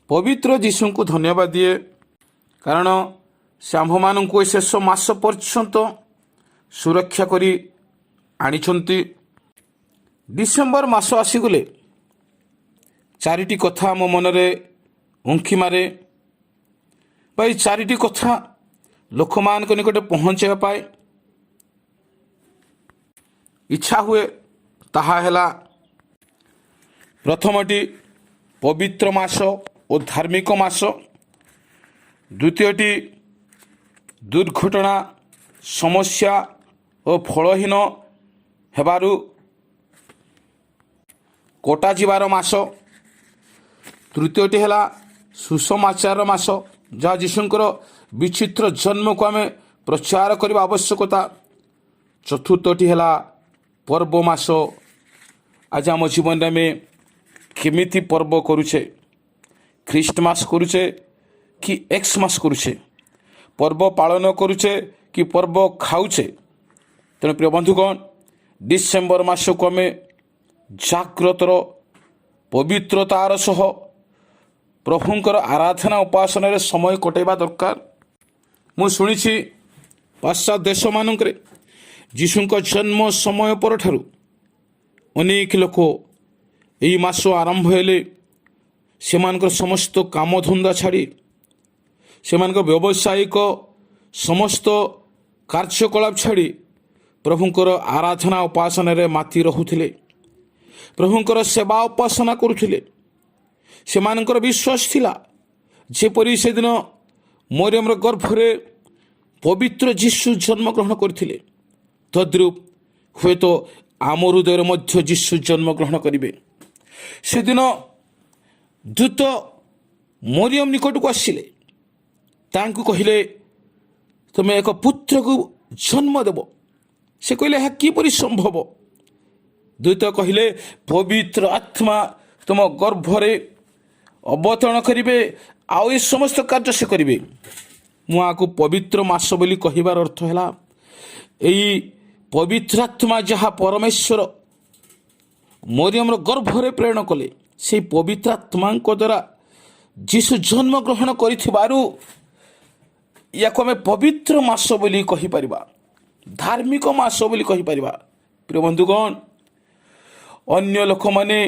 ପବିତ୍ର ଯୀଶୁଙ୍କୁ ଧନ୍ୟବାଦ ଦିଏ, କାରଣ ସେ ଆମ୍ଭମାନଙ୍କୁ ଏ ଶେଷ ମାସ ପର୍ଯ୍ୟନ୍ତ ସୁରକ୍ଷା କରି ଆଣିଛନ୍ତି। ଡିସେମ୍ବର ମାସ ଆସିଗଲେ ଚାରିଟି କଥା ମୋ ମନରେ ଉଙ୍କି ମାରେ, ବା ଏହି ଚାରିଟି କଥା ଲୋକମାନଙ୍କ ନିକଟରେ ପହଞ୍ଚାଇବା ପାଇଁ ଇଚ୍ଛା ହୁଏ। ତାହା ହେଲା, ପ୍ରଥମଟି ପବିତ୍ର ମାସ ଓ ଧାର୍ମିକ ମାସ, ଦ୍ୱିତୀୟଟି ଦୁର୍ଘଟଣା, ସମସ୍ୟା ଓ ଫଳହୀନ ହେବାରୁ କଟାଯିବାର ମାସ, ତୃତୀୟଟି ହେଲା ସୁସମାଚାର ମାସ, ଯାହା ଯୀଶୁଙ୍କର ବିଚିତ୍ର ଜନ୍ମକୁ ଆମେ ପ୍ରଚାର କରିବା ଆବଶ୍ୟକତା, ଚତୁର୍ଥଟି ହେଲା ପର୍ବ ମାସ। ଆଜି ଆମ ଜୀବନରେ ଆମେ କେମିତି ପର୍ବ କରୁଛେ? ଖ୍ରୀଷ୍ଟମାସ କରୁଛେ କି ଏକ୍ସମାସ କରୁଛେ? ପର୍ବ ପାଳନ କରୁଛେ କି ପର୍ବ ଖାଉଛେ? ତେଣୁ ପ୍ରିୟ ବନ୍ଧୁଗଣ, ଡିସେମ୍ବର ମାସକୁ ଆମେ ଜାଗ୍ରତର ପବିତ୍ରତାର ସହ ପ୍ରଭୁଙ୍କର ଆରାଧନା ଉପାସନାରେ ସମୟ କଟାଇବା ଦରକାର। ମୁଁ ଶୁଣିଛି ପାଶ୍ଚାତ୍ୟ ଦେଶମାନଙ୍କରେ ଯୀଶୁଙ୍କ ଜନ୍ମ ସମୟ ପରଠାରୁ ଅନେକ ଲୋକ ଏହି ମାସ ଆରମ୍ଭ ହେଲେ ସେମାନଙ୍କର ସମସ୍ତ କାମଧନ୍ଦା ଛାଡ଼ି, ସେମାନଙ୍କ ବ୍ୟବସାୟିକ ସମସ୍ତ କାର୍ଯ୍ୟକଳାପ ଛାଡ଼ି ପ୍ରଭୁଙ୍କର ଆରାଧନା ଉପାସନାରେ ମାତି ରହୁଥିଲେ, ପ୍ରଭୁଙ୍କର ସେବା ଉପାସନା କରୁଥିଲେ। ସେମାନଙ୍କର ବିଶ୍ୱାସ ଥିଲା, ଯେପରି ସେଦିନ ମରିୟମର ଗର୍ଭରେ ପବିତ୍ର ଯୀଶୁ ଜନ୍ମଗ୍ରହଣ କରିଥିଲେ, ତଦ୍ରୂପ ହୁଏତ ଆମ ହୃଦୟରେ ମଧ୍ୟ ଯୀଶୁ ଜନ୍ମଗ୍ରହଣ କରିବେ। ସେଦିନ ଦୂତ ମରିୟମ ନିକଟକୁ ଆସିଲେ, ତାଙ୍କୁ କହିଲେ, ତୁମେ ଏକ ପୁତ୍ରକୁ ଜନ୍ମ ଦେବ। ସେ କହିଲେ, ଏହା କିପରି ସମ୍ଭବ? ଦୂତ କହିଲେ, ପବିତ୍ର ଆତ୍ମା ତୁମ ଗର୍ଭରେ ଅବତରଣ କରିବେ, ଆଉ ଏ ସମସ୍ତ କାର୍ଯ୍ୟ ସେ କରିବେ। ମୁଁ ଆକୁ ପବିତ୍ର ମାସ ବୋଲି କହିବାର ଅର୍ଥ ହେଲା, ଏହି ପବିତ୍ର ଆତ୍ମା ଯାହା ପରମେଶ୍ୱର ମରିୟମର ଗର୍ଭରେ ପ୍ରେରଣ କଲେ, ସେହି ପବିତ୍ର ଆତ୍ମାଙ୍କ ଦ୍ୱାରା ଯୀଶୁ ଜନ୍ମଗ୍ରହଣ କରିଥିବାରୁ ୟାକୁ ଆମେ ପବିତ୍ର ମାସ ବୋଲି କହିପାରିବା, ଧାର୍ମିକ ମାସ ବୋଲି କହିପାରିବା। ପ୍ରିୟ ବନ୍ଧୁଗଣ, ଅନ୍ୟ ଲୋକମାନେ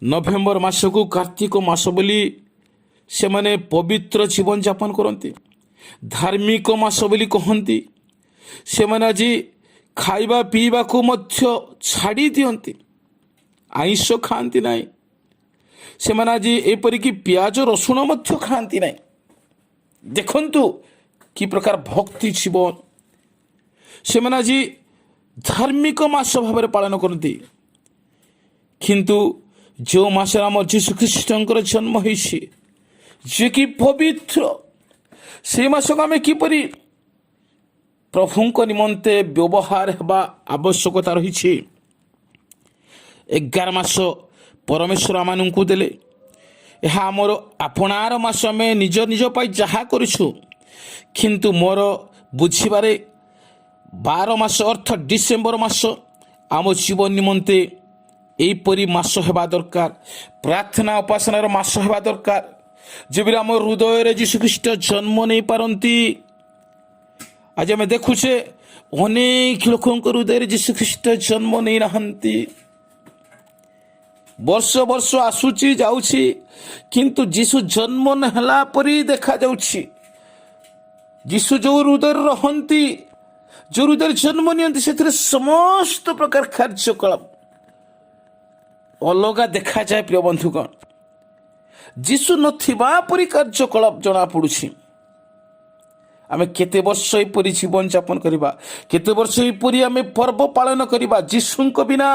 ନଭେମ୍ବର ମାସକୁ କାର୍ତ୍ତିକ ମାସ ବୋଲି ସେମାନେ ପବିତ୍ର ଜୀବନଯାପନ କରନ୍ତି, ଧାର୍ମିକ ମାସ ବୋଲି କହନ୍ତି। ସେମାନେ ଆଜି ଖାଇବା ପିଇବାକୁ ମଧ୍ୟ ଛାଡ଼ି ଦିଅନ୍ତି, ଆଇଁଷ ଖାଆନ୍ତି ନାହିଁ। ସେମାନେ ଆଜି ଏପରିକି ପିଆଜ ରସୁଣ ମଧ୍ୟ ଖାଆନ୍ତି ନାହିଁ। ଦେଖନ୍ତୁ କି ପ୍ରକାର ଭକ୍ତି ଜୀବନ ସେମାନେ ଆଜି ଧାର୍ମିକ ମାସ ଭାବରେ ପାଳନ କରନ୍ତି। କିନ୍ତୁ ଯେଉଁ ମାସରେ ଆମ ଯୀଶୁଖ୍ରୀଷ୍ଟଙ୍କର ଜନ୍ମ ହୋଇଛି, ଯିଏକି ପବିତ୍ର, ସେହି ମାସକୁ ଆମେ କିପରି ପ୍ରଭୁଙ୍କ ନିମନ୍ତେ ବ୍ୟବହାର ହେବା ଆବଶ୍ୟକତା ରହିଛି। 11 ମାସ ପରମେଶ୍ୱର ଆମମାନଙ୍କୁ ଦେଲେ, ଏହା ଆମର ଆପଣାର ମାସ। ଆମେ ନିଜ ନିଜ ପାଇଁ ଯାହା କରୁଛୁ, କିନ୍ତୁ ମୋର ବୁଝିବାରେ 12 ମାସ ଅର୍ଥ ଡିସେମ୍ବର ମାସ ଆମ ଜୀବନ ନିମନ୍ତେ ଏହିପରି ମାସ ହେବା ଦରକାର, ପ୍ରାର୍ଥନା ଉପାସନାର ମାସ ହେବା ଦରକାର, ଯେପରି ଆମ ହୃଦୟରେ ଯୀଶୁଖ୍ରୀଷ୍ଟ ଜନ୍ମ ନେଇପାରନ୍ତି। ଆଜି ଆମେ ଦେଖୁଛେ ଅନେକ ଲୋକଙ୍କ ହୃଦୟରେ ଯୀଶୁଖ୍ରୀଷ୍ଟ ଜନ୍ମ ନେଇନାହାନ୍ତି। ବର୍ଷ ବର୍ଷ ଆସୁଛି ଯାଉଛି, କିନ୍ତୁ ଯୀଶୁ ଜନ୍ମ ହେଲା ପରି ଦେଖାଯାଉଛି। ଯୀଶୁ ଯେଉଁ ହୃଦୟରେ ରହନ୍ତି, ଯେଉଁ ହୃଦୟରେ ଜନ୍ମ ନିଅନ୍ତି, ସେଥିରେ ସମସ୍ତ ପ୍ରକାର କାର୍ଯ୍ୟକଳାପ ଅଲଗା ଦେଖାଯାଏ। ପ୍ରିୟ ବନ୍ଧୁଗଣ, ଯୀଶୁ ନଥିବା ପରି କାର୍ଯ୍ୟକଳାପ ଜଣାପଡ଼ୁଛି। ଆମେ କେତେ ବର୍ଷ ଏପରି ଜୀବନଯାପନ କରିବା, କେତେ ବର୍ଷ ଏପରି ଆମେ ପର୍ବ ପାଳନ କରିବା ଯୀଶୁଙ୍କ ବିନା?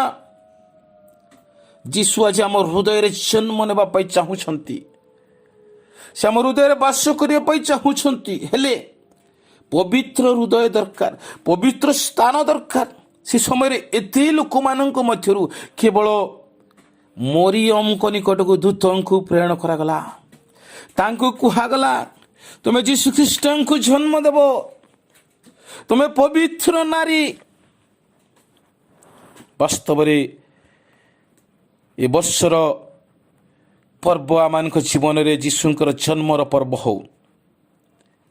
ଯୀଶୁ ଆଜି ଆମ ହୃଦୟରେ ଜନ୍ମ ନେବା ପାଇଁ ଚାହୁଁଛନ୍ତି, ସେ ଆମ ହୃଦୟରେ ବାସ କରିବା ପାଇଁ ଚାହୁଁଛନ୍ତି। ହେଲେ ପବିତ୍ର ହୃଦୟ ଦରକାର, ପବିତ୍ର ସ୍ଥାନ ଦରକାର। ସେ ସମୟରେ ଏତେ ଲୋକମାନଙ୍କ ମଧ୍ୟରୁ କେବଳ ମରିୟମଙ୍କ ନିକଟକୁ ଦୂତଙ୍କୁ ପ୍ରେରଣ କରାଗଲା। ତାଙ୍କୁ କୁହାଗଲା, ତୁମେ ଯୀଶୁଖ୍ରୀଷ୍ଟଙ୍କୁ ଜନ୍ମ ଦେବ, ତୁମେ ପବିତ୍ର ନାରୀ। ବାସ୍ତବରେ ଏ ବର୍ଷର पर्व आम जीवन में जीशुंकर जन्मर पर्व हो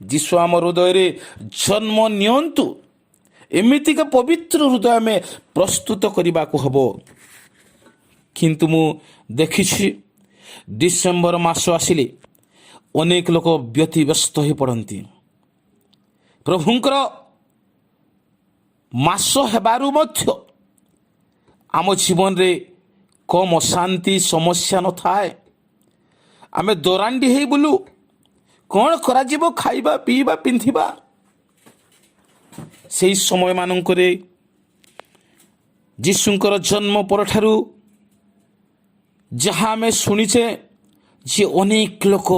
जीशु आम हृदय जन्म नियंतु एमितिक पवित्र हृदय में प्रस्तुत करने को हम किंतु मु देखी डिसेम्बर मास आसिले अनेक लोक व्यतिव्यस्त हो पड़ती प्रभुंकर मास हेबारु मध्य आम जीवन रे कम अशांति समस्या न थाए आमे दौरांडी हे बुलू कौन करा जीवो खाइबा पीबा पिंधिबा सेही समय मानंकरे जीशुंकर जन्म परठारु जहाँ आमे शुणीचे जे अनेक लोक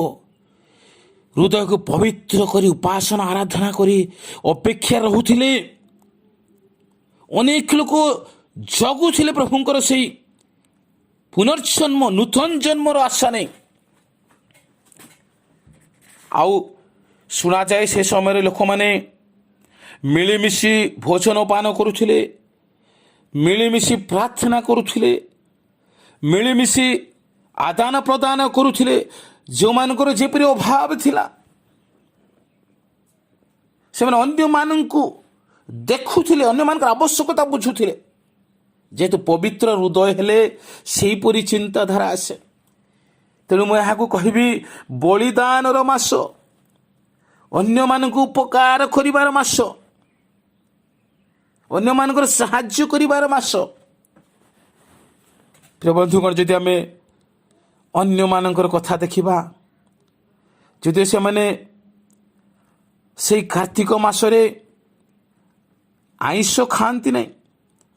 हृदय को पवित्र करी उपासना आराधना करी अपेक्षा रहुथिले अनेक लोक जगुथिले प्रभुंकर सेही पुनर्जन्म नूतन जन्मर आशा नहीं आउ शुणा जाए से समय लोक मैंने मिलिमिशि भोजन पान करुथिले मिलिमिशि प्रार्थना करुथिले मिलिमिशि आदान प्रदान करुथिले जो मानकर जेपरि अभाव थिला से अन्य मानंकु देखुथिले अन्य मानकर आवश्यकता बुझुथिले जेहेतु पवित्र हृदय हेले सेहीपरि चिंताधारा आसे तेणु मैं यहाँ कहबी बलिदानर मास अन्य मानक उपकार करिवार मास अन्य मानकर साहाय्य करिवार मास प्रिय बंधुगण जदि आमे अन्य मानकर कथा देखिबा जदि से माने से कार्तिक मासरे आइंष खाती नहीं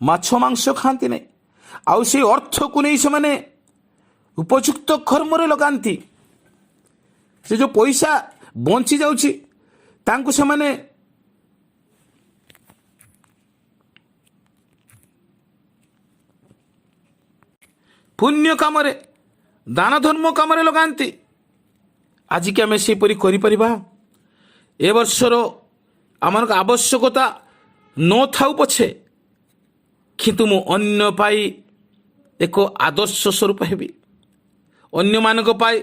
माछ मांस खाती नहीं आउ से अर्थ को नहीं से माने उपयुक्त कर्म लगाती से जो पैसा बंची जाउची तांको से माने पुण्य काम दान धर्म काम लगाती आज के आम सेपरी कर ए वर्षर आम आवश्यकता न थाउ पछे किंतु मु अन्य पाई एक आदर्श स्वरूप हेबी अन्य मानक पाई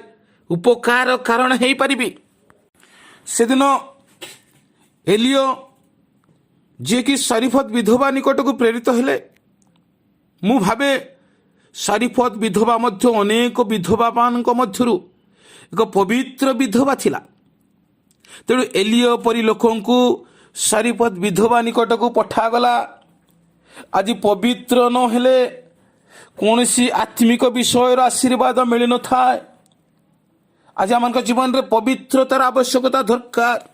उपकार कारण हे परिबी से दिन एलियो जे कि सारिफत विधवा निकट को प्रेरित हेले मु भावे सारिफत विधवा मध्य अनेक विधवा मानक मध्यरु एक पवित्र विधवा थिला तेणु एलियो परी लोकंकु सारिफत विधवा निकट को पठागला आज पवित्र न हेले कौन सी आत्मिक विषय आशीर्वाद मिल न था आज आम जीवन में पवित्रतार आवश्यकता दरकार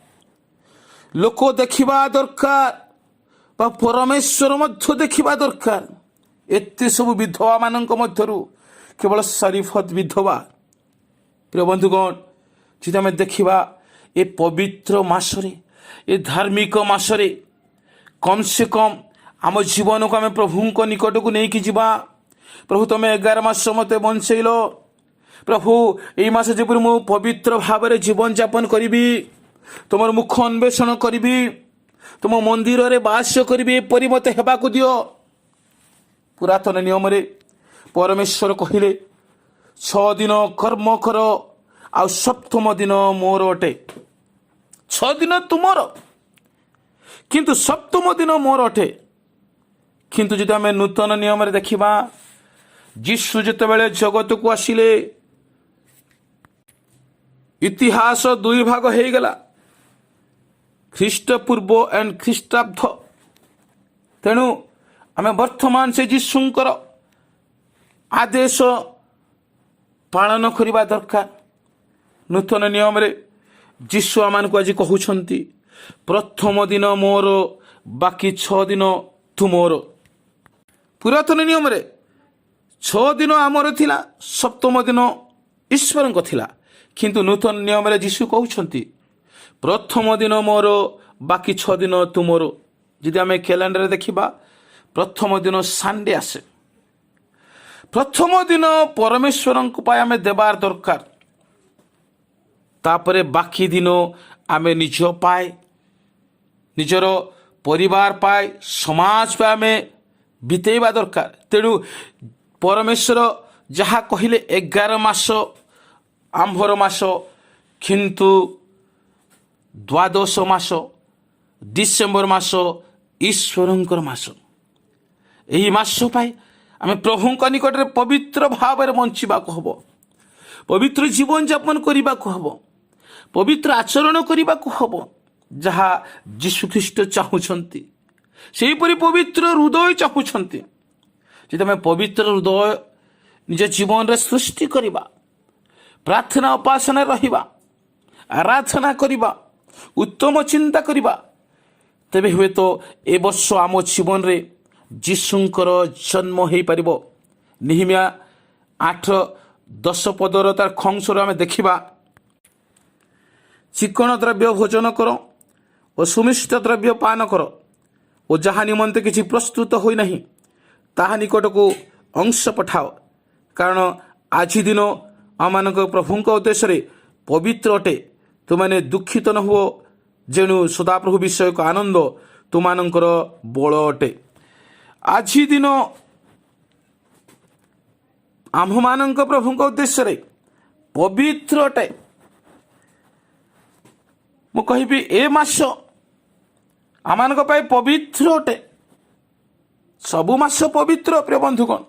लोक देखा दरकार परमेश्वर मध्य देखा दरकार एते सब विधवा मानक मध्यरु केवल सारिफत विधवा प्रिय बंधुगण जी आम देखा ए पवित्र मासरे ए धार्मिक मासरे कम से कम आम जीवन को आम प्रभु को निकट को नहीं जीवा प्रभु तुम 11 मास मत बंचेल प्रभु यही मास जब मु पवित्र भाव में जीवन यापन करी तुम मुख अन्वेषण करी तुम मंदिर रे बास करी एपरी मत हेबा को दियो पुरातन नियम रे परमेश्वर कहिले 6 दिन कर्म कर आ सप्तम दिन मोर अटे 6 दिन तुमर किंतु सप्तम दिन मोर अटे किंतु जदि आम नूतन नियम रे देखिबा जीशु जिते बेले जगत को आसिले इतिहास 2 भाग हो गला ख्रीष्टपूर्व एंड ख्रीष्टाब्द तेणु आम वर्तमान से जीशुंकर आदेश पालन करने दरकार नूतन नियम रे जीशु आम को आज कहउछंती प्रथम दिन मोर बाकी 6 दिन तुमोर पुरातन नियम रे 6 दिन आमर थिला सप्तम दिन ईश्वर को थिला किंतु नूतन नियम रे जीशु कहउछंती प्रथम दिन मोर बाकी 6 दिन तुमोर जदि आम कैलेंडर देखिबा प्रथम दिन संडे आसे प्रथम दिन परमेश्वर को पाए आम देवार दरकार तापरे बाकी दिन आम निज पाए निजर परिवार पाए समाज पाए आम बितेवा दरकार तेणु परमेश्वर जहाँ कहले 11 मास ଆମ୍ଭର ମାସ, କିନ୍ତୁ ଦ୍ୱାଦଶ ମାସ ଡିସେମ୍ବର ମାସ ଈଶ୍ୱରଙ୍କର ମାସ। ଏହି ମାସ ପାଇଁ ଆମେ ପ୍ରଭୁଙ୍କ ନିକଟରେ ପବିତ୍ର ଭାବରେ ବଞ୍ଚିବାକୁ ହେବ, ପବିତ୍ର ଜୀବନଯାପନ କରିବାକୁ ହେବ, ପବିତ୍ର ଆଚରଣ କରିବାକୁ ହେବ, ଯାହା ଯୀଶୁଖ୍ରୀଷ୍ଟ ଚାହୁଁଛନ୍ତି। ସେହିପରି ପବିତ୍ର ହୃଦୟ ଚାହୁଁଛନ୍ତି। ଯଦି ଆମେ ପବିତ୍ର ହୃଦୟ ନିଜ ଜୀବନରେ ସୃଷ୍ଟି କରିବା, ପ୍ରାର୍ଥନା ଉପାସନା ରହିବା, ଆରାଧନା କରିବା, ଉତ୍ତମ ଚିନ୍ତା କରିବା, ତେବେ ହୁଏତ ଏ ବର୍ଷ ଆମ ଜୀବନରେ ଯୀଶୁଙ୍କର ଜନ୍ମ ହୋଇପାରିବ। ନେହେମିଆ 8:10 ତାର ଖଂଶରୁ ଆମେ ଦେଖିବା, ଚିକଣ ଦ୍ରବ୍ୟ ଭୋଜନ କର ଓ ସୁମିଷ୍ଟ ଦ୍ରବ୍ୟ ପାନ କର, ଓ ଯାହା ନିମନ୍ତେ କିଛି ପ୍ରସ୍ତୁତ ହୋଇନାହିଁ ତାହା ନିକଟକୁ ଅଂଶ ପଠାଅ, କାରଣ ଆଜି ଦିନ ଆମମାନଙ୍କ ପ୍ରଭୁଙ୍କ ଉଦ୍ଦେଶ୍ୟରେ ପବିତ୍ର ଅଟେ। ତୁମାନେ ଦୁଃଖିତ ନ ହୁଅ, ଯେଣୁ ସଦାପ୍ରଭୁ ବିଷୟକ ଆନନ୍ଦ ତୁମାନଙ୍କର ବଳ ଅଟେ। ଆଜି ଦିନ ଆମ୍ଭମାନଙ୍କ ପ୍ରଭୁଙ୍କ ଉଦ୍ଦେଶ୍ୟରେ ପବିତ୍ର ଅଟେ। ମୁଁ କହିବି ଏ ମାସ ଆମମାନଙ୍କ ପାଇଁ ପବିତ୍ର ଅଟେ। ସବୁ ମାସ ପବିତ୍ର ପ୍ରିୟ ବନ୍ଧୁଗଣ,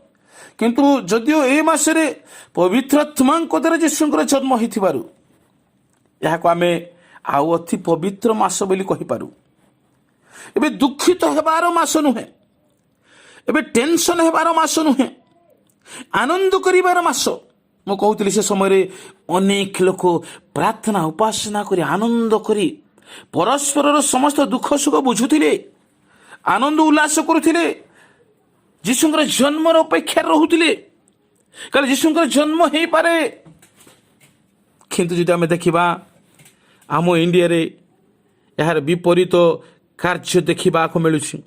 କିନ୍ତୁ ଯଦିଓ ଏ ମାସରେ ପବିତ୍ରାତ୍ମାଙ୍କ ଦ୍ୱାରା ଯୀଶୁଙ୍କର ଜନ୍ମ ହୋଇଥିବାରୁ ଏହାକୁ ଆମେ ଆଉ ଅତି ପବିତ୍ର ମାସ ବୋଲି କହିପାରୁ। ଏବେ ଦୁଃଖିତ ହେବାର ମାସ ନୁହେଁ, ଏବେ ଟେନସନ୍ ହେବାର ମାସ ନୁହେଁ, ଆନନ୍ଦ କରିବାର ମାସ। ମୁଁ କହୁଥିଲି ସେ ସମୟରେ ଅନେକ ଲୋକ ପ୍ରାର୍ଥନା ଉପାସନା କରି ଆନନ୍ଦ କରି ପରସ୍ପରର ସମସ୍ତ ଦୁଃଖ ସୁଖ ବୁଝୁଥିଲେ, ଆନନ୍ଦ ଉଲ୍ଲାସ କରୁଥିଲେ, ଯୀଶୁଙ୍କର ଜନ୍ମର ଅପେକ୍ଷାରେ ରହୁଥିଲେ, କାରଣ ଯୀଶୁଙ୍କର ଜନ୍ମ ହେଇପାରେ। କିନ୍ତୁ ଯଦି ଆମେ ଦେଖିବା ଆମ ଇଣ୍ଡିଆରେ ଏହାର ବିପରୀତ କାର୍ଯ୍ୟ ଦେଖିବାକୁ ମିଳୁଛି।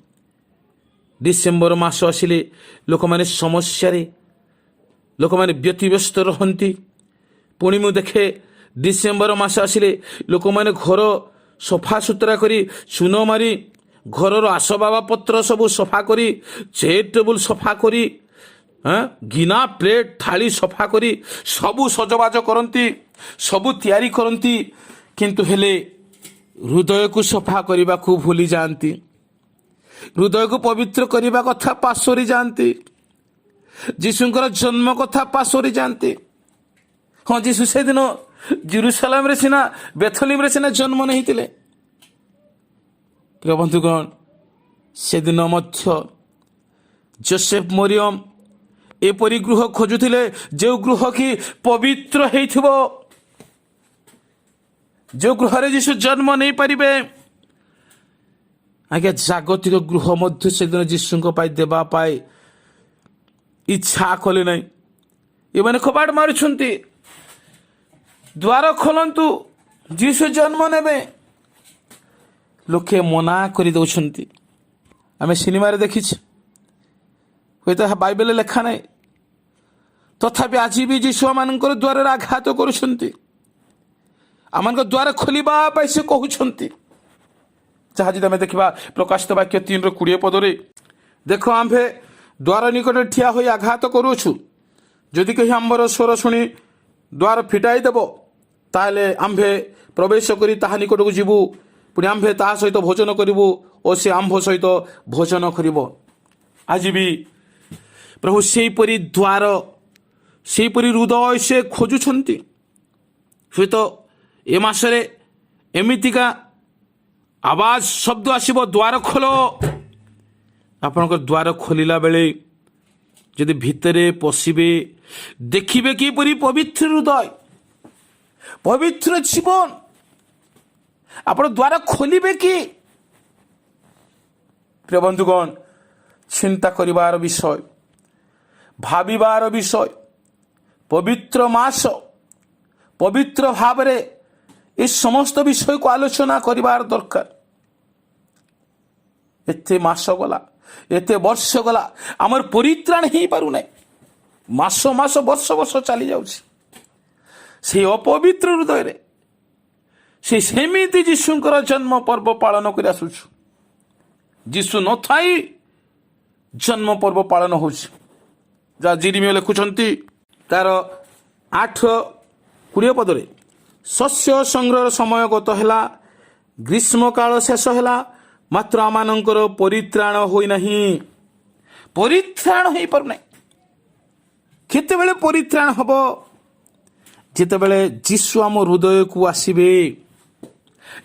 ଡିସେମ୍ବର ମାସ ଆସିଲେ ଲୋକମାନେ ସମସ୍ୟାରେ, ଲୋକମାନେ ବ୍ୟତିବ୍ୟସ୍ତ ରହନ୍ତି। ପୁଣି ମୁଁ ଦେଖେ ଡିସେମ୍ବର ମାସ ଆସିଲେ ଲୋକମାନେ ଘର ସଫାସୁତୁରା କରି ଚୂନ ମାରି ଘରର ଆସବାବପତ୍ର ସବୁ ସଫା କରି, ଚେୟାର ଟେବୁଲ ସଫା କରି, ଗିନା ପ୍ଲେଟ୍ ଥାଳି ସଫା କରି ସବୁ ସଜବାଜ କରନ୍ତି, ସବୁ ତିଆରି କରନ୍ତି, କିନ୍ତୁ ହେଲେ ହୃଦୟକୁ ସଫା କରିବାକୁ ଭୁଲି ଯାଆନ୍ତି। ହୃଦୟକୁ ପବିତ୍ର କରିବା କଥା ପାସୋରି ଯାଆନ୍ତି। ଯୀଶୁଙ୍କର ଜନ୍ମ କଥା ପାସୋରି ଯାଆନ୍ତି। ହଁ, ଯୀଶୁ ସେଦିନ ଜେରୁସାଲେମରେ ସିନା, ବେଥଲିମରେ ସିନା ଜନ୍ମ ନେଇଥିଲେ। ପ୍ରିୟ ବନ୍ଧୁଗଣ, ସେଦିନ ମଧ୍ୟ ଯୋସେଫ ମରିୟମ ଏପରି ଗୃହ ଖୋଜୁଥିଲେ ଯେଉଁ ଗୃହ କି ପବିତ୍ର ହେଇଥିବ, ଯେଉଁ ଗୃହରେ ଯୀଶୁ ଜନ୍ମ ନେଇପାରିବେ। ଆଜ୍ଞା, ଜାଗତିକ ଗୃହ ମଧ୍ୟ ସେଦିନ ଯୀଶୁଙ୍କ ପାଇଁ ଦେବା ପାଇଁ ଇଚ୍ଛା କଲେ ନାହିଁ। ଏମାନେ କବାଟ ମାରୁଛନ୍ତି, ଦ୍ୱାର ଖୋଲନ୍ତୁ, ଯୀଶୁ ଜନ୍ମ ନେବେ। ଲୋକେ ମନା କରିଦେଉଛନ୍ତି। ଆମେ ସିନେମାରେ ଦେଖିଛୁ, ହୁଏତ ଏହା ବାଇବେଲରେ ଲେଖା ନାହିଁ, ତଥାପି ଆଜି ବି ଯୀଶୁ ମାନଙ୍କର ଦ୍ୱାରରେ ଆଘାତ କରୁଛନ୍ତି। ଆମମାନଙ୍କ ଦ୍ୱାର ଖୋଲିବା ପାଇଁ ସେ କହୁଛନ୍ତି। ଯାହା ଯଦି ଆମେ ଦେଖିବା ପ୍ରକାଶିତ ବାକ୍ୟ 3:20, ଦେଖ ଆମ୍ଭେ ଦ୍ୱାର ନିକଟରେ ଠିଆ ହୋଇ ଆଘାତ କରୁଅଛୁ, ଯଦି କେହି ଆମ୍ଭର ସ୍ୱର ଶୁଣି ଦ୍ୱାର ଫିଟାଇ ଦେବ, ତାହେଲେ ଆମ୍ଭେ ପ୍ରବେଶ କରି ତାହା ନିକଟକୁ ଯିବୁ, ପୁଣି ଆମ୍ଭେ ତାହା ସହିତ ଭୋଜନ କରିବୁ ଓ ସେ ଆମ୍ଭ ସହିତ ଭୋଜନ କରିବ। ଆଜି ବି ପ୍ରଭୁ ସେହିପରି ଦ୍ୱାର, ସେହିପରି ହୃଦୟ ସେ ଖୋଜୁଛନ୍ତି। ହୁଏତ ଏ ମାସରେ ଏମିତିକା ଆବାଜ ଶବ୍ଦ ଆସିବ, ଦ୍ୱାର ଖୋଲ। ଆପଣଙ୍କ ଦ୍ୱାର ଖୋଲିଲା ବେଳେ ଯଦି ଭିତରେ ପଶିବେ, ଦେଖିବେ କିପରି ପବିତ୍ର ହୃଦୟ, ପବିତ୍ର ଜୀବନ। ଆପଣ ଦ୍ୱାର ଖୋଲିବେ କି? ପ୍ରିୟ ବନ୍ଧୁଗଣ, ଚିନ୍ତା କରିବାର ବିଷୟ, ଭାବିବାର ବିଷୟ। ପବିତ୍ର ମାସ, ପବିତ୍ର ଭାବରେ ଏ ସମସ୍ତ ବିଷୟକୁ ଆଲୋଚନା କରିବାର ଦରକାର। ଏତେ ମାସ ଗଲା, ଏତେ ବର୍ଷ ଗଲା, ଆମର ପରିତ୍ରାଣ ହେଇପାରୁନାହିଁ। ମାସ ମାସ, ବର୍ଷ ବର୍ଷ ଚାଲି ଯାଉଛି। সেই ଅପବିତ୍ର ହୃଦୟରେ ସେମିତି ଯୀଶୁଙ୍କର ଜନ୍ମ ପର୍ବ ପାଳନ କରି ଆସୁଛୁ। ଯୀଶୁ ନଥାଇ ଜନ୍ମ ପର୍ବ ପାଳନ ହେଉଛି। ଯାହା ଜିରିମିୟ ଲେଖୁଛନ୍ତି ତାର 8 କୋଡ଼ିଏ ପଦରେ ଶସ୍ୟ ସଂଗ୍ରହର ସମୟ ଗତ ହେଲା, ଗ୍ରୀଷ୍ମକାଳ ଶେଷ ହେଲା, ମାତ୍ର ଆମମାନଙ୍କର ପରିତ୍ରାଣ ହୋଇନାହିଁ। ପରିତ୍ରାଣ ହୋଇପାରୁନାହିଁ। କେତେବେଳେ ପରିତ୍ରାଣ ହେବ? ଯେତେବେଳେ ଯୀଶୁ ଆମ ହୃଦୟକୁ ଆସିବେ,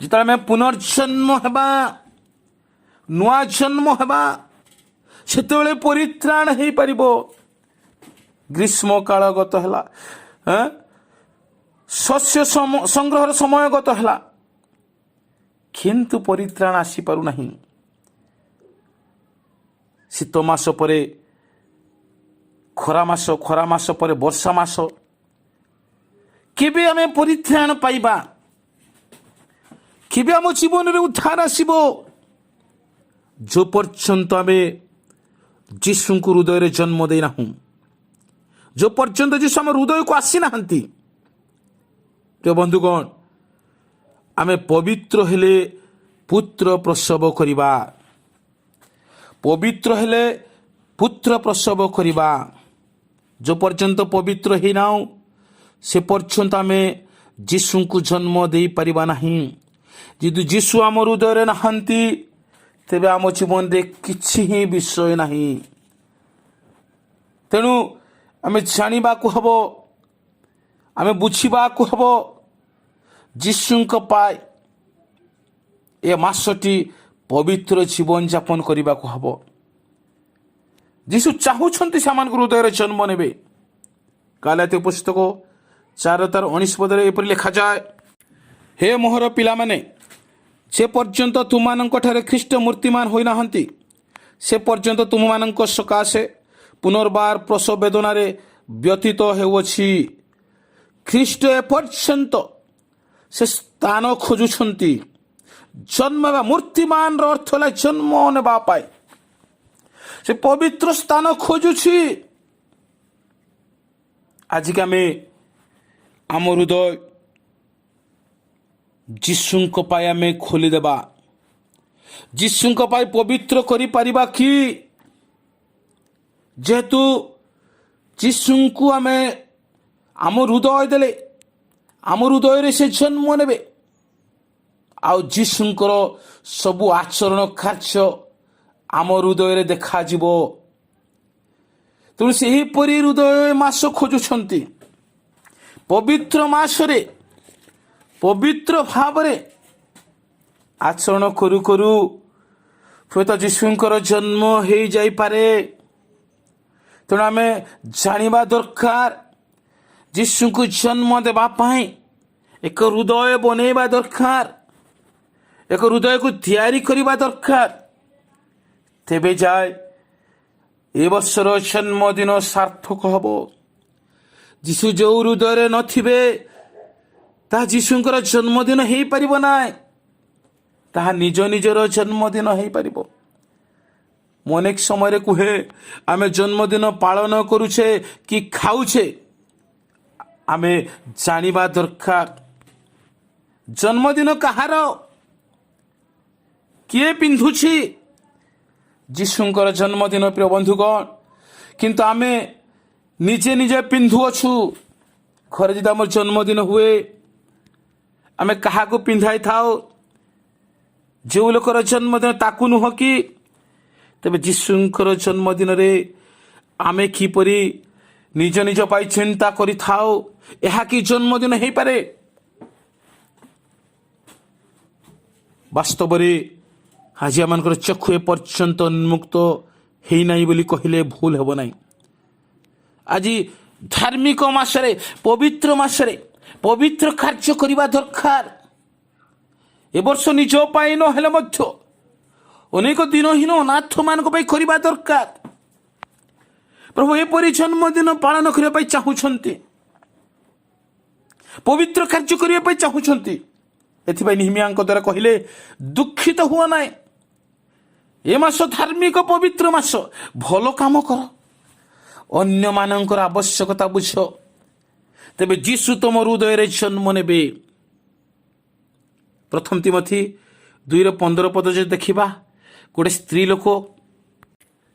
ଯେତେବେଳେ ଆମେ ପୁନର୍ଜନ୍ମ ହେବା, ନୂଆ ଜନ୍ମ ହେବା, ସେତେବେଳେ ପରିତ୍ରାଣ ହେଇପାରିବ। ଗ୍ରୀଷ୍ମ କାଳ ଗତ ହେଲା, ଶସ୍ୟ ସଂଗ୍ରହର ସମୟ ଗତ ହେଲା, କିନ୍ତୁ ପରିତ୍ରାଣ ଆସିପାରୁନାହିଁ। ଶୀତ ମାସ ପରେ ଖରା ମାସ, ଖରା ମାସ ପରେ ବର୍ଷା ମାସ, କେବେ ଆମେ ପରିତ୍ରାଣ ପାଇବା? କେବେ ଆମ ଜୀବନରେ ଉଦ୍ଧାର ଆସିବ? ଯେଉଁ ପର୍ଯ୍ୟନ୍ତ ଆମେ ଯୀଶୁଙ୍କୁ ହୃଦୟରେ ଜନ୍ମ ଦେଇନାହୁଁ, ଯେଉଁ ପର୍ଯ୍ୟନ୍ତ ଯୀଶୁ ଆମ ହୃଦୟକୁ ଆସିନାହାନ୍ତି, ପ୍ରିୟ ବନ୍ଧୁଗଣ, ଆମେ ପବିତ୍ର ହେଲେ ପୁତ୍ର ପ୍ରସବ କରିବା। ପବିତ୍ର ହେଲେ ପୁତ୍ର ପ୍ରସବ କରିବା। ଯେଉଁ ପର୍ଯ୍ୟନ୍ତ ପବିତ୍ର ହେଇନାହୁଁ, ସେ ପର୍ଯ୍ୟନ୍ତ ଆମେ ଯୀଶୁଙ୍କୁ ଜନ୍ମ ଦେଇପାରିବା ନାହିଁ। ଯଦି ଯୀଶୁ ଆମ ହୃଦୟରେ ନାହାନ୍ତି, ତେବେ ଆମ ଜୀବନରେ କିଛି ହିଁ ବିଷୟ ନାହିଁ। ତେଣୁ ଆମେ ଜାଣିବାକୁ ହେବ, ଆମେ ବୁଝିବାକୁ ହେବ, ଯୀଶୁଙ୍କ ପାଇଁ ଏ ମାସଟି ପବିତ୍ର ଜୀବନଯାପନ କରିବାକୁ ହେବ। ଯୀଶୁ ଚାହୁଁଛନ୍ତି ସେମାନଙ୍କ ହୃଦୟରେ ଜନ୍ମ ନେବେ। ଗାଲାତ୍ୟ ପୁସ୍ତକ 4:19 ଏପରି ଲେଖାଯାଏ, ହେ ମୋହର ପିଲାମାନେ, ସେ ପର୍ଯ୍ୟନ୍ତ ତୁମମାନଙ୍କଠାରେ ଖ୍ରୀଷ୍ଟ ମୂର୍ତ୍ତିମାନ ହୋଇନାହାନ୍ତି, ସେ ପର୍ଯ୍ୟନ୍ତ ତୁମମାନଙ୍କ ସକାଶେ ପୁନର୍ବାର ପ୍ରସବ ବେଦନାରେ ବ୍ୟତୀତ ହେଉଅଛି। ଖ୍ରୀଷ୍ଟ ଏପର୍ଯ୍ୟନ୍ତ ସେ ସ୍ଥାନ ଖୋଜୁଛନ୍ତି। ଜନ୍ମ ହେବା, ମୂର୍ତ୍ତିମାନର ଅର୍ଥ ହେଲା ଜନ୍ମ ନେବା ପାଇଁ। ସେ ପବିତ୍ର ସ୍ଥାନ ଖୋଜୁଛି। ଆଜିକି ଆମେ ଆମ ହୃଦୟ ଯୀଶୁଙ୍କ ପାଇଁ ଆମେ ଖୋଲିଦେବା। ଯୀଶୁଙ୍କ ପାଇଁ ପବିତ୍ର କରିପାରିବା କି? ଯେହେତୁ ଯୀଶୁଙ୍କୁ ଆମେ ଆମ ହୃଦୟ ଦେଲେ, ଆମ ହୃଦୟରେ ସେ ଜନ୍ମ ନେବେ, ଆଉ ଯୀଶୁଙ୍କର ସବୁ ଆଚରଣ କାର୍ଯ୍ୟ ଆମ ହୃଦୟରେ ଦେଖାଯିବ। ତେଣୁ ସେହିପରି ହୃଦୟ ମାସ ଖୋଜୁଛନ୍ତି। ପବିତ୍ର ମାସରେ ପବିତ୍ର ଭାବରେ ଆଚରଣ କରୁ କରୁ ହୁଏତ ଯୀଶୁଙ୍କର ଜନ୍ମ ହେଇଯାଇପାରେ। ତେଣୁ ଆମେ ଜାଣିବା ଦରକାର, ଯୀଶୁଙ୍କୁ ଜନ୍ମ ଦେବା ପାଇଁ ଏକ ହୃଦୟ ବନେଇବା ଦରକାର, ଏକ ହୃଦୟକୁ ତିଆରି କରିବା ଦରକାର। ତେବେ ଯାଏ ଏ ବର୍ଷର ଜନ୍ମଦିନ ସାର୍ଥକ ହେବ। ଯୀଶୁ ଯେଉଁ ହୃଦୟରେ ନଥିବେ, ତାହା ଯୀଶୁଙ୍କର ଜନ୍ମଦିନ ହେଇପାରିବ ନାହିଁ। ତାହା ନିଜ ନିଜର ଜନ୍ମଦିନ ହେଇପାରିବ। ମୁଁ ଅନେକ ସମୟରେ କୁହେ, ଆମେ ଜନ୍ମଦିନ ପାଳନ କରୁଛେ କି ଖାଉଛେ, ଆମେ ଜାଣିବା ଦରକାର ଜନ୍ମଦିନ କାହାର, କିଏ ପିନ୍ଧୁଛି? ଯୀଶୁଙ୍କର ଜନ୍ମଦିନ, ପ୍ରିୟ ବନ୍ଧୁଗଣ। କିନ୍ତୁ ଆମେ ନିଜେ ନିଜେ ପିନ୍ଧୁଅଛୁ। ଘରେ ଯଦି ଆମର ଜନ୍ମଦିନ ହୁଏ, ଆମେ କାହାକୁ ପିନ୍ଧାଇଥାଉ? ଯେଉଁ ଲୋକର ଜନ୍ମଦିନ ତାକୁ ନୁହଁ କି? ତେବେ ଯୀଶୁଙ୍କର ଜନ୍ମଦିନରେ ଆମେ କିପରି ନିଜ ନିଜ ପାଇଁ ଚିନ୍ତା କରିଥାଉ? ଏହା କି ଜନ୍ମଦିନ ହେଇପାରେ? ବାସ୍ତବରେ ଆଜି ଆମମାନଙ୍କର ଚକ୍ଷୁ ଏପର୍ଯ୍ୟନ୍ତ ଉନ୍ମୁକ୍ତ ହେଇନାହିଁ ବୋଲି କହିଲେ ଭୁଲ ହେବ ନାହିଁ। ଆଜି ଧାର୍ମିକ ମାସରେ, ପବିତ୍ର ମାସରେ ପବିତ୍ର କାର୍ଯ୍ୟ କରିବା ଦରକାର। ଏ ବର୍ଷ ନିଜ ପାଇଁ ନହେଲେ ମଧ୍ୟ ଅନେକ ଦିନହୀନ ଅନାଥମାନଙ୍କ ପାଇଁ କରିବା ଦରକାର। ପ୍ରଭୁ ଏପରି ଜନ୍ମଦିନ ପାଳନ କରିବା ପାଇଁ ଚାହୁଁଛନ୍ତି, ପବିତ୍ର କାର୍ଯ୍ୟ କରିବା ପାଇଁ ଚାହୁଁଛନ୍ତି। ଏଥିପାଇଁ ନିହମିୟାଙ୍କ ଦ୍ୱାରା କହିଲେ, ଦୁଃଖିତ ହୁଅ ନାହିଁ। ଏ ମାସ ଧାର୍ମିକ ପବିତ୍ର ମାସ, ଭଲ କାମ କର, ଅନ୍ୟମାନଙ୍କର ଆବଶ୍ୟକତା ବୁଝ, ତେବେ ଯୀଶୁ ତମ ହୃଦୟରେ ଜନ୍ମ ନେବେ। ପ୍ରଥମ ତିମୋଥୀ 2:15 ଯଦି ଦେଖିବା, ଗୋଟେ ସ୍ତ୍ରୀ ଲୋକ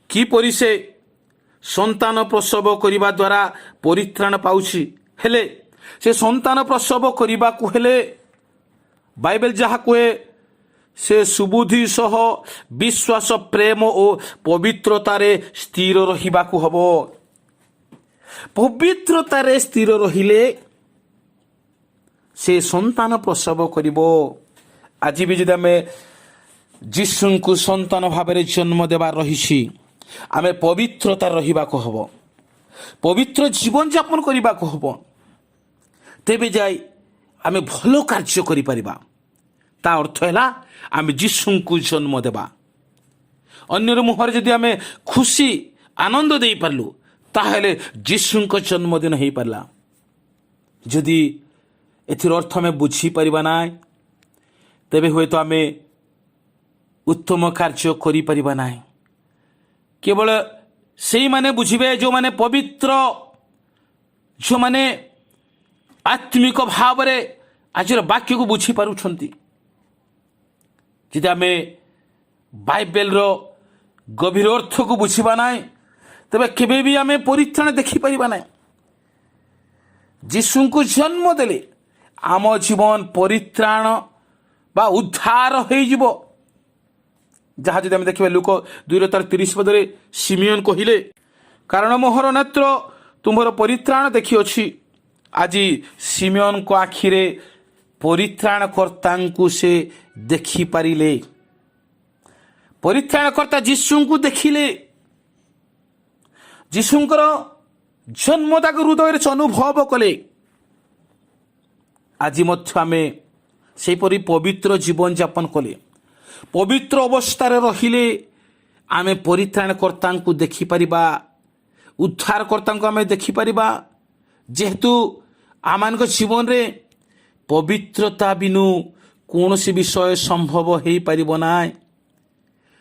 କିପରି ସେ ସନ୍ତାନ ପ୍ରସବ କରିବା ଦ୍ୱାରା ପରିତ୍ରାଣ ପାଉଛି, ହେଲେ से संतान प्रसव करने को हेले बाइबल जहाँ कहे से सुबुद्धि सह विश्वास प्रेम और पवित्रतारे स्थिर रहिबा को हबो। पवित्रतारे स्थिर रहिले से संतान प्रसव करिबो। आज भी जदि आमे जीशु को संतान भाव में जन्म देवा रही आमे पवित्रता रहिबा को हबो, पवित्र जीवन यापन करने को हबो। तेबे जाई आमे भलो कार्य करि परिबा। ता अर्थ है आमे जीशु को जन्म देवा। अन्यर मुहर जदि आमे खुशी आनंद दे पारलु ताहेले जीशु को जन्मदिन हो पारला। जदि एथिर अर्थ आमे बुझी परिबा नाय तेबे हुए तो आमे उत्तम कार्य करि परिबा नाय। केवल से माने बुझिबे जो माने पवित्र, जो माने आत्मिक भाव रे आज वाक्य को बुझी पारुछंती। जदि आमे बाइबल रो गभीर अर्थ को बुझिबा नाय तबे केबे भी आमे परित्राण देखि परिबा नाय। जीशु को जन्म देले आम जीवन परित्राण बा उद्धार हो जिवो। जहाँ जदि आमे देखिबा लुक 2:30 पदरे सिमियन कहिले, कारण मोहर नेत्र तुम्हार परित्राण देखि अछि। आज सिमियन को आखिरे परित्राणकर्ता को से देखि पारिले। परित्राणकर्ता जीशु को देखिले। जीशुंकर जन्म ताक हृदय अनुभव कले। आज मध्य आमे सेपरि पवित्र जीवन यापन कले, पवित्र अवस्था रहिले आमे परित्राणकर्ता को देखि परिबा, उद्धारकर्ता को आमे देखि परिबा। जेहेतु आमान जीवन रे पवित्रता बिनु कौन सी विषय संभव हो पारिबो नाय।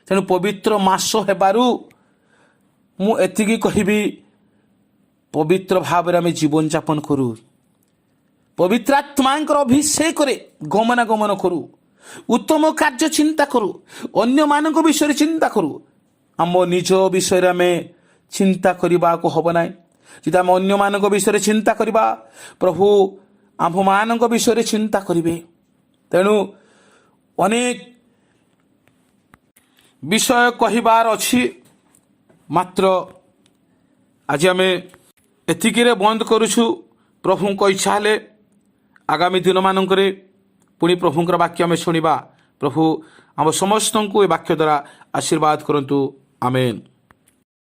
तेणु पवित्र मास हेबारु मु एतिकी कहिबी, पवित्र भाव में आमे जीवन यापन करू, पवित्र आत्मांकर अभिषेक रे गमनागमन करू, उत्तम कार्य चिंता करू, अन्य मानक विषय चिंता करू। आम निज विषय में चिंता करने को हब ना। जदि आम अन्य मानक विषय चिंता करबा प्रभु आम मानक विषय चिंता करिवे। तेणु अनेक विषय कहिबार अछि, मात्र आज आमे एतिकिरे बंद करूछु। प्रभु इच्छा हेले आगामी दिन मानकरे पुणी प्रभुंकर वाक्य आमे शुणिबा। प्रभु आम समस्त को ए वाक्य द्वारा आशीर्वाद करंतु। आमेन।